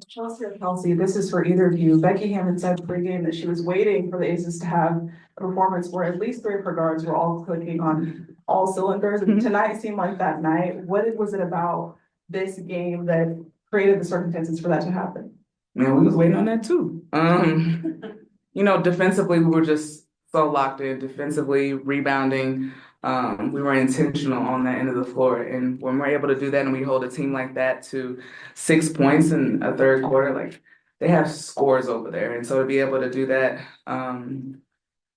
Chelsea or Kelsey, this is for either of you. Becky Hammon said pregame that she was waiting for the Aces to have a performance where at least three of her guards were all clicking on all cylinders. And tonight seemed like that night. What was it about this game that created the circumstances for that to happen? Man, we was waiting on that too. Defensively, we were just so locked in. Defensively, rebounding, we were intentional on that end of the floor. And when we're able to do that and we hold a team like that to 6 points in a third quarter, like they have scores over there. And so to be able to do that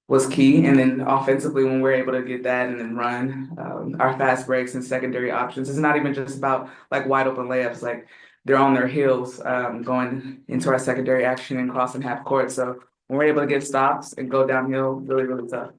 was key. And then offensively, when we're able to get that and then run our fast breaks and secondary options, it's not even just about like wide open layups. Like they're on their heels going into our secondary action and crossing half court. So when we're able to get stops and go downhill, really, really tough.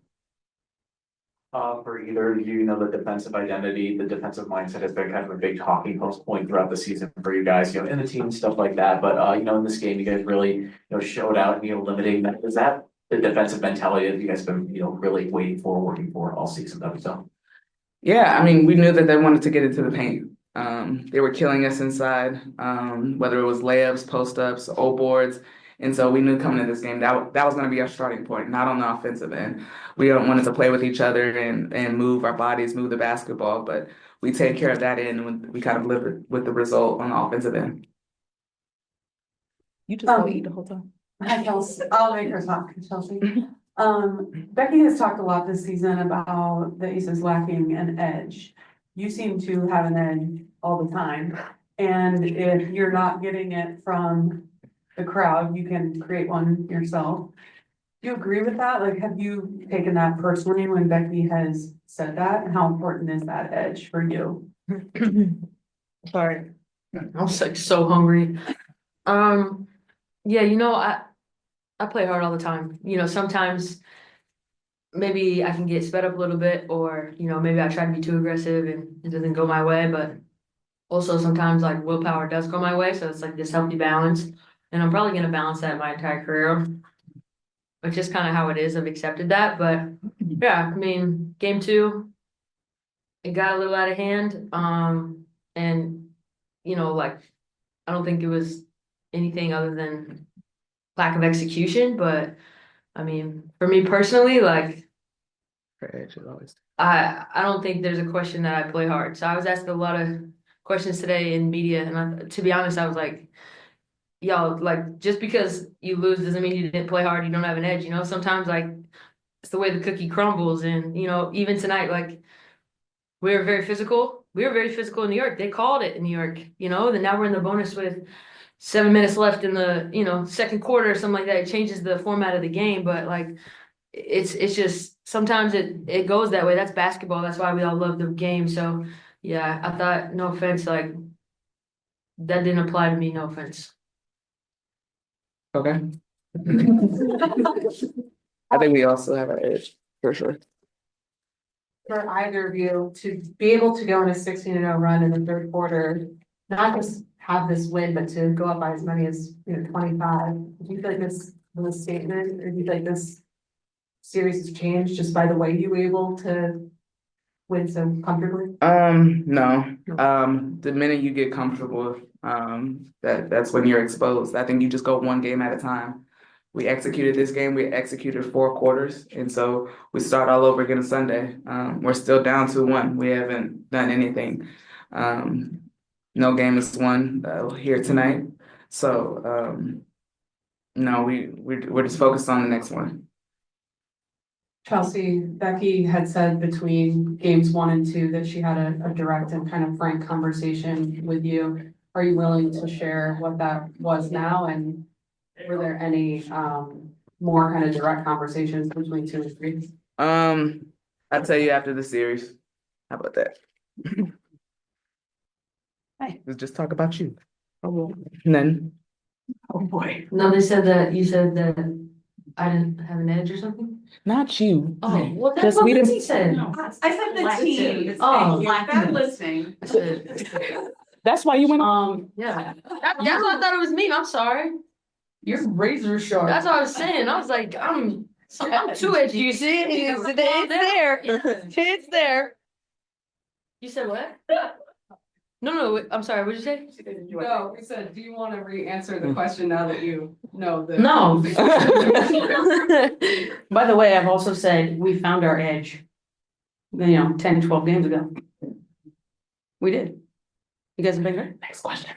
For either of you, the defensive identity, the defensive mindset has been kind of a big talking point throughout the season for you guys, in the team, stuff like that. But, in this game, you guys really, showed out, limiting that. Is that the defensive mentality that you guys have been, really waiting for, working for all season? So. Yeah, I mean, we knew that they wanted to get into the paint. They were killing us inside, whether it was layups, post-ups, O boards. And so we knew coming into this game that was going to be our starting point, not on the offensive end. We wanted to play with each other and move our bodies, move the basketball, but we take care of that end when we kind of live with the result on the offensive end. You just go eat the whole time. Hi, Kelsey. I'll make her talk, Chelsea. Becky has talked a lot this season about the Aces lacking an edge. You seem to have an edge all the time. And if you're not getting it from the crowd, you can create one yourself. Do you agree with that? Like, have you taken that personally when Becky has said that? And how important is that edge for you? Sorry, I was like so hungry. Yeah, I play hard all the time. Sometimes maybe I can get sped up a little bit, or maybe I try to be too aggressive and it doesn't go my way. But also sometimes like willpower does go my way, so it's like this healthy balance. And I'm probably gonna balance that my entire career. It's just kind of how it is. I've accepted that. But yeah, I mean, game two, it got a little out of hand. And like I don't think it was anything other than lack of execution. But I mean, for me personally, like I don't think there's a question that I play hard. So I was asked a lot of questions today in media, and to be honest, I was like, y'all, like just because you lose doesn't mean you didn't play hard. You don't have an edge. Sometimes like it's the way the cookie crumbles, and even tonight, like we were very physical. We were very physical in New York. They called it in New York. Then now we're in the bonus with 7 minutes left in the second quarter or something like that. It changes the format of the game, but like it's just sometimes it goes that way. That's basketball. That's why we all love the game. So yeah, I thought, no offense, like that didn't apply to me. No offense. Okay. I think we also have our edge for sure. For either of you to be able to go on a 16-0 run in the third quarter, not just have this win, but to go up by as many as 25. Do you feel like this was a statement, or do you feel like this series has changed just by the way you were able to win so comfortably? No. The minute you get comfortable, that's when you're exposed. I think you just go one game at a time. We executed this game, we executed 4 quarters, and so we start all over again on Sunday. We're still down 2-1. We haven't done anything. No game is won here tonight. So no, we're just focused on the next one. Chelsea, Becky had said between games 1 and 2 that she had a direct and kind of frank conversation with you. Are you willing to share what that was now? And were there any more kind of direct conversations between 2 and 3? I'll tell you after the series. How about that? Hey. Let's just talk about you. Oh, and then. Oh boy. No, they said that you said that I didn't have an edge or something. Not you. Oh, well, that's what Lindsay said. No, I said the team. Oh, bad listening. That's why you went on. Yeah. That's why I thought it was me. I'm sorry. You're razor sharp. That's what I was saying. I was like, I'm too edgy. You see, it's there. It's there. You said what? No, I'm sorry, what'd you say? No, we said, do you want to re-answer the question now that you know the? No. By the way, I've also said we found our edge, 10, 12 games ago. We did. You guys have been good? Next question.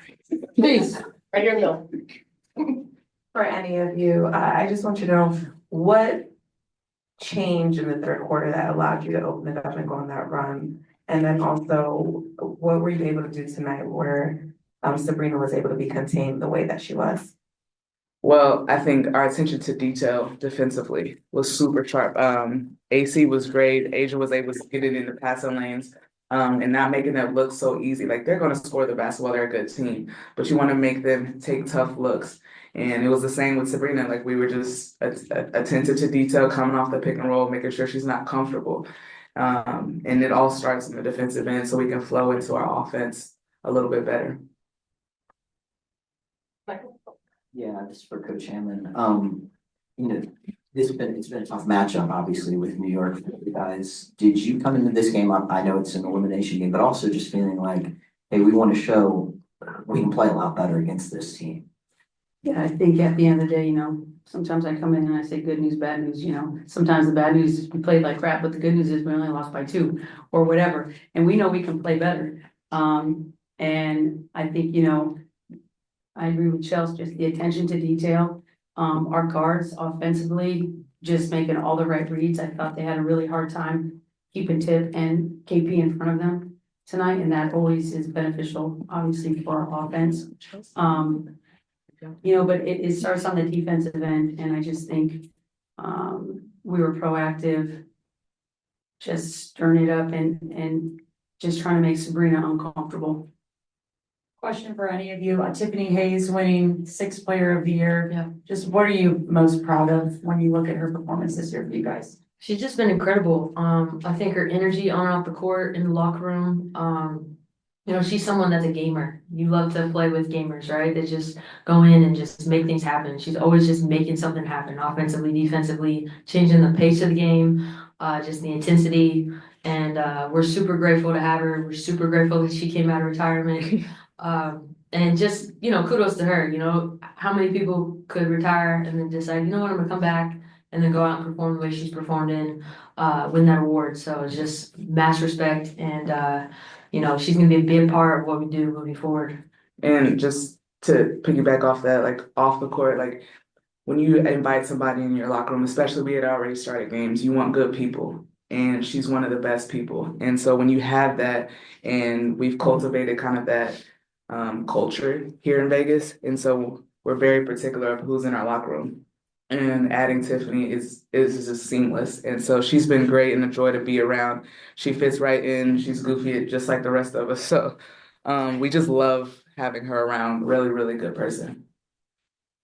Please. Right here in the middle. For any of you, I just want you to know what changed in the third quarter that allowed you to open it up and go on that run? And then also, what were you able to do tonight where Sabrina was able to be contained the way that she was? Well, I think our attention to detail defensively was super sharp. AC was great. Asia was able to get it in the passing lanes, and not making it look so easy. Like they're going to score the basketball. They're a good team, but you want to make them take tough looks. And it was the same with Sabrina. Like we were just attentive to detail, coming off the pick and roll, making sure she's not comfortable. And it all starts in the defensive end, so we can flow into our offense a little bit better. Yeah, this is for Coach Hammon. It's been a tough matchup, obviously, with New York for you guys. Did you come into this game up? I know it's an elimination game, but also just feeling like, hey, we want to show we can play a lot better against this team. Yeah, I think at the end of the day, sometimes I come in and I say good news, bad news, sometimes the bad news is we played like crap, but the good news is we only lost by 2 or whatever. And we know we can play better. And I think, I agree with Chelsea, just the attention to detail. Our guards offensively, just making all the right reads. I thought they had a really hard time keeping Tip and KP in front of them tonight, and that always is beneficial, obviously, for our offense. But it starts on the defensive end, and I just think we were proactive, just stirring it up and just trying to make Sabrina uncomfortable. Question for any of you, Tiffany Hayes winning 6th Player of the Year. Yeah. Just what are you most proud of when you look at her performance this year for you guys? She's just been incredible. I think her energy on and off the court, in the locker room, she's someone that's a gamer. You love to play with gamers, right? That just go in and just make things happen. She's always just making something happen, offensively, defensively, changing the pace of the game, just the intensity. And we're super grateful to have her. We're super grateful that she came out of retirement. And just, kudos to her. How many people could retire and then decide, I'm gonna come back and then go out and perform the way she's performed and win that award. So it's just mass respect, and she's gonna be a big part of what we do moving forward. And just to piggyback off that, like off the court, like when you invite somebody in your locker room, especially we had already started games, you want good people. And she's one of the best people. And so when you have that, and we've cultivated kind of that culture here in Vegas, and so we're very particular of who's in our locker room. And adding Tiffany is just seamless. And so she's been great and a joy to be around. She fits right in. She's goofy just like the rest of us. So we just love having her around. Really, really good person.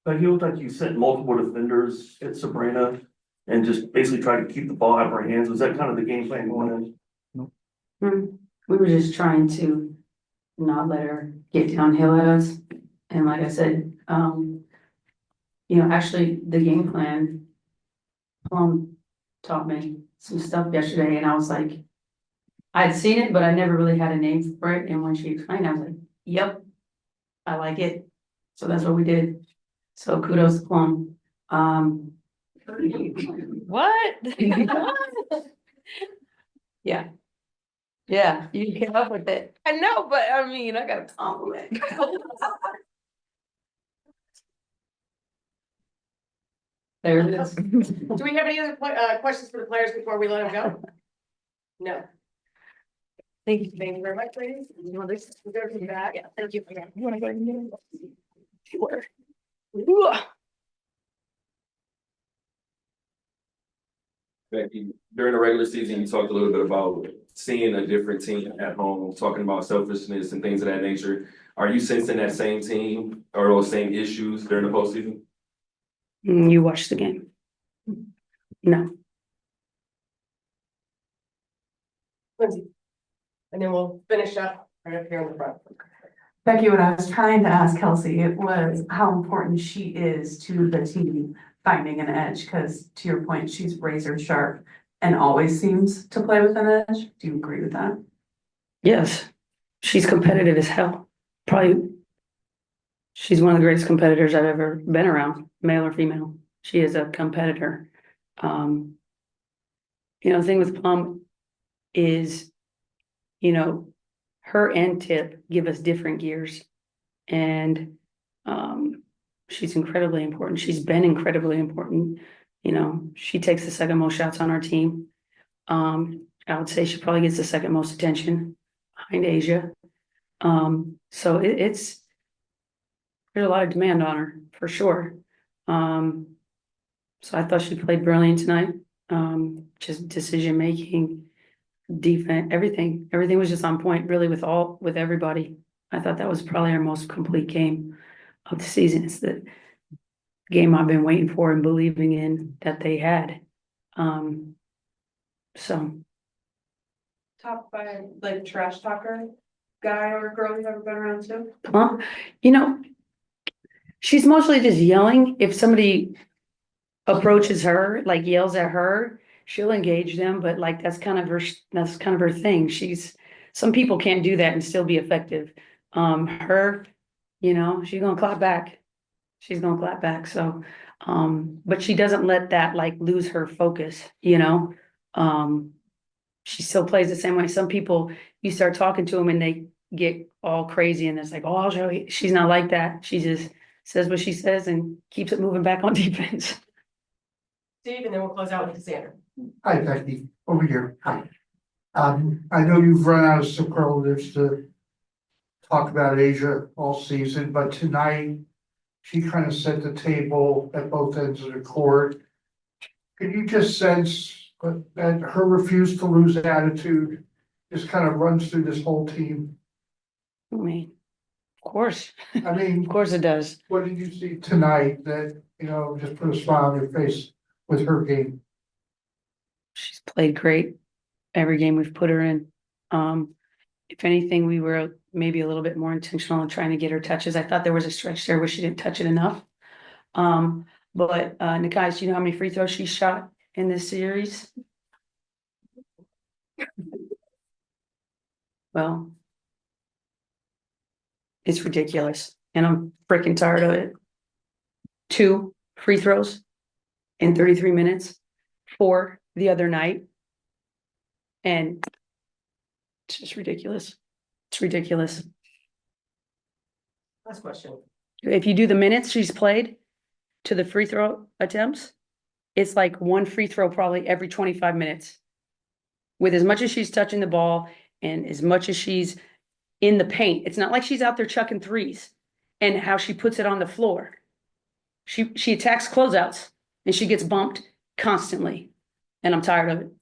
You looked like you sent multiple defenders at Sabrina and just basically tried to keep the ball out of her hands. Was that kind of the game plan going in? We were just trying to not let her get downhill at us. And like I said, actually the game plan, Plum taught me some stuff yesterday, and I was like, I'd seen it, but I never really had a name for it. And when she explained, I was like, yep, I like it. So that's what we did. So kudos to Plum. What? Yeah. Yeah, you came up with it. I know, but I got a compliment. There it is. Do we have any other questions for the players before we let them go? No. Thank you very much, ladies. You want this to go to the back? Yeah, thank you. You want to go in? Sure. Becky, during the regular season, you talked a little bit about seeing a different team at home, talking about selfishness and things of that nature. Are you sensing that same team or those same issues during the postseason? You watched the game. No. Lindsay. And then we'll finish up right up here in the front. Becky, what I was trying to ask Kelsey, it was how important she is to the team finding an edge, because to your point, she's razor sharp and always seems to play with an edge. Do you agree with that? Yes. she's competitive as hell. Probably, she's one of the greatest competitors I've ever been around, male or female. She is a competitor. The thing with Plum is, her and Tip give us different gears. And she's incredibly important. She's been incredibly important. She takes the second most shots on our team. I would say she probably gets the second most attention behind Asia. So there's a lot of demand on her for sure. So I thought she played brilliant tonight. Just decision making, defense, everything was just on point really with everybody. I thought that was probably our most complete game of the season. It's the game I've been waiting for and believing in that they had. So Top 5, like trash talker guy or girl you've ever been around to? Plum, she's mostly just yelling. If somebody approaches her, like yells at her, she'll engage them, but like that's kind of her thing. Some people can't do that and still be effective. Her, she's gonna clap back. She's gonna clap back. So, but she doesn't let that like lose her focus, she still plays the same way. Some people, you start talking to them and they get all crazy and it's like, oh, I'll show you. She's not like that. She just says what she says and keeps it moving back on defense. Steve, and then we'll close out with Cassandra. Hi, Becky, over here. Hi. I know you've run out of superlatives to talk about Asia all season, but tonight she kind of set the table at both ends of the court. Can you just sense that her refuse to lose attitude just kind of runs through this whole team? I mean, of course. I mean, Of course it does. what did you see tonight that, just put a smile on your face with her game? She's played great every game we've put her in. If anything, we were maybe a little bit more intentional in trying to get her touches. I thought there was a stretch there where she didn't touch it enough. But Nikai, do you know how many free throws she shot in this series? Well, it's ridiculous, and I'm freaking tired of it. 2 free throws in 33 minutes, 4 the other night, and it's just ridiculous. It's ridiculous. Last question. If you do the minutes she's played to the free throw attempts, it's like 1 free throw probably every 25 minutes. With as much as she's touching the ball and as much as she's in the paint, it's not like she's out there chucking threes. And how she puts it on the floor. She attacks closeouts and she gets bumped constantly. And I'm tired of it.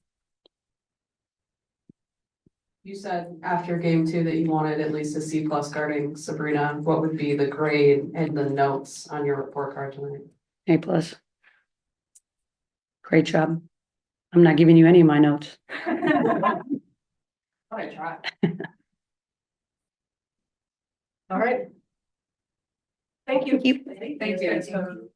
You said after game 2 that you wanted at least a C+ guarding Sabrina. What would be the grade and the notes on your report card tonight? A+. Great job. I'm not giving you any of my notes. I try. All right. Thank you. Thank you. Thank you.